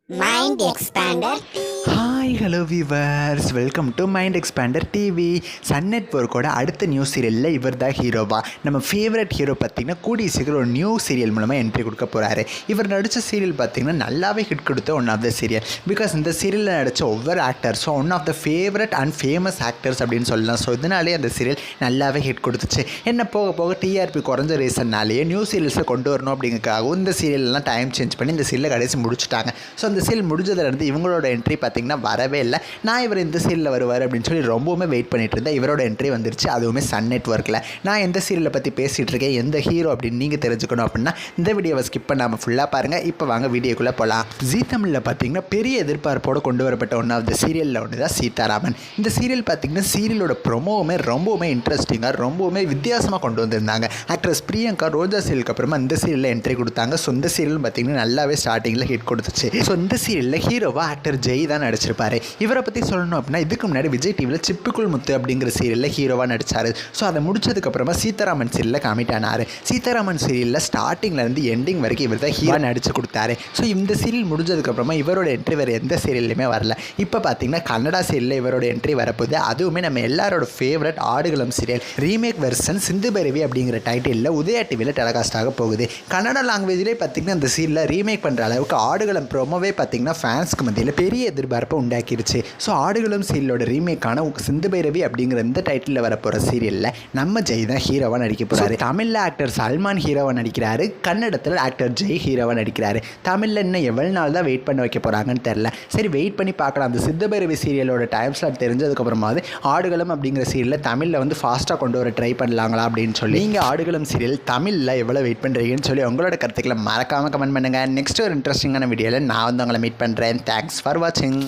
Mind Expander. Hi hello viewers, welcome to Mind Expander TV. Sun நெட்வொர்க்கோட அடுத்த new சீரியலில் இவர் தான் ஹீரோவா. நம்ம ஃபேவரட் ஹீரோ பார்த்திங்கன்னா கூடிய சீக்கிரம் ஒரு நியூ சீரியல் மூலமாக என்ட்ரி கொடுக்க போகிறாரு. இவர் நடித்த சீரியல் பார்த்திங்கன்னா நல்லாவே ஹிட் கொடுத்த one of the serial. Because இந்த சீரியலில் நடித்த ஒவ்வொரு ஆக்டர்ஸும் one of the favourite and famous actors அப்படின்னு சொல்லலாம். ஸோ இதனாலே அந்த சீரியல் நல்லாவே ஹிட் கொடுத்துச்சு. என்ன போக போக டிஆர்பி குறைஞ்ச ரீசன்னாலேயே நியூ சீரியல்ஸை கொண்டு வரணும் அப்படிங்கிறதுக்காகவும் இந்த சீரியல்லாம் டைம் சேஞ்ச் பண்ணி இந்த சீரியலை கடைசி முடிச்சுட்டாங்க. ஸோ அந்த சீரியல் முடிஞ்சதுலேருந்து இவங்களோட என்ட்ரி பார்த்திங்கன்னா வரவே இல்லை. நான் இவர் இந்த சீரியலில் வருவார் அப்படின்னு சொல்லி ரொம்பவுமே வெயிட் பண்ணிட்டு இருந்தேன். இவரோட என்ட்ரி வந்துருச்சு, அதுவுமே சன் நெட்வொர்க்கில். நான் எந்த சீரியலை பற்றி பேசிகிட்டு இருக்கேன், எந்த ஹீரோ அப்படின்னு நீங்கள் தெரிஞ்சுக்கணும் அப்படின்னா இந்த வீடியோவை ஸ்கிப் பண்ணாமல் ஃபுல்லாக பாருங்கள். இப்போ வாங்க வீடியோக்குள்ளே போகலாம். ஜீ தமிழில் பார்த்தீங்கன்னா பெரிய எதிர்பார்ப்போடு கொண்டு வரப்பட்ட ஒன் ஆஃப் த சீரியலில் ஒன்று தான் சீதாராமன். இந்த சீரியல் பார்த்தீங்கன்னா சீரியலோட ப்ரொமோவுமே ரொம்பவுமே இன்ட்ரெஸ்டிங்காக ரொம்பவுமே வித்தியாசமாக கொண்டு வந்திருந்தாங்க. ஆக்ட்ரஸ் பிரியங்கா ரோஜா சீரியலுக்கு அப்புறமா இந்த சீரியலில் என்ட்ரி கொடுத்தாங்க. ஸோ இந்த சீரியல் பார்த்தீங்கன்னா நல்லாவே ஸ்டார்டிங்கில் ஹிட் கொடுத்துச்சு. ஸோ இந்த சீரியலில் ஹீரோவாக ஆக்டர் ஜெய் தான் நடிச்சிருப்பாரு. இவரை பற்றி சொல்லணும் அப்படின்னா இதுக்கு முன்னாடி விஜய் டிவியில் சிப்புக்குள் முத்து அப்படிங்கிற சீரியலில் ஹீரோவாக நடித்தார். ஸோ அதை முடிச்சதுக்கப்புறமா சீதாராமன் சீரியலில் கமிட் ஆனார். சீதாராமன் சீரியலில் ஸ்டார்டிங்லேருந்து எண்டிங் வரைக்கும் இவர் தான் ஹீரோ நடிச்சு கொடுத்தாரு. ஸோ இந்த சீரியல் முடிஞ்சதுக்கப்புறமா இவரோட என்ட்ரி வேறு எந்த சீரியல்லையுமே வரல. இப்போ பார்த்தீங்கன்னா கன்னடா சீரியலில் இவரோட என்ட்ரி வரப்போகுது. அதுவுமே நம்ம எல்லாரோட ஃபேவரட் ஆடுகளம் serial remake version Sindhu Bhairavi அப்படிங்கிற டைட்டிலில் உதயா டிவியில் டெலிகாஸ்ட் ஆக போகுது. கன்னடா லாங்குவேஜ்லேயே பார்த்தீங்கன்னா இந்த சீரியலில் ரீமேக் பண்ணுற அளவுக்கு ஆடுகளம் ப்ரோமோவே பார்த்தீங்கன்னா ஃபேன்ஸ்க்கு மத்தியில் பெரிய எதிர்பார்ப்பை உண்டாக்கிடுச்சு. ஸோ ஆடுகளம் சீரியலோட ரீமேக்கான சிந்து பைரவி அப்படிங்கிற இந்த டைட்டிலில் வரப்போகிற சீரியலில் நம்ம ஜெய் தான் ஹீரோவாக நடிக்க போகிறாரு. தமிழில் ஆக்டர் சல்மான் ஹீரோவாக நடிக்கிறாரு, கன்னடத்தில் ஆக்டர் ஜெய் ஹீரோவாக நடிக்கிறாரு. தமிழில் இன்னும் எவ்வளோ நாள் தான் வெயிட் பண்ண வைக்க போகிறாங்கன்னு தெரில. சரி, வெயிட் பண்ணி பார்க்கலாம். அந்த சிந்து பைரவி சீரியலோட டைம் ஸ்லாட் தெரிஞ்சதுக்கப்புறமாவது ஆடுகளம் அப்படிங்கிற சீரியலில் தமிழில் வந்து ஃபாஸ்ட்டாக கொண்டு வர ட்ரை பண்ணலாங்களா அப்படின்னு சொல்லி நீங்கள் ஆடுகளம் சீரியல் தமிழில் எவ்வளோ வெயிட் பண்ணுறீங்கன்னு சொல்லி உங்களோட கருத்துக்களை மறக்காமல் கமெண்ட் பண்ணுங்கள். நெக்ஸ்ட் ஒரு இன்ட்ரெஸ்டிங்கான வீடியோவில் நான் வந்து உங்களை மீட் பண்ணுறேன். தேங்க்ஸ் ஃபார் வாட்சிங்.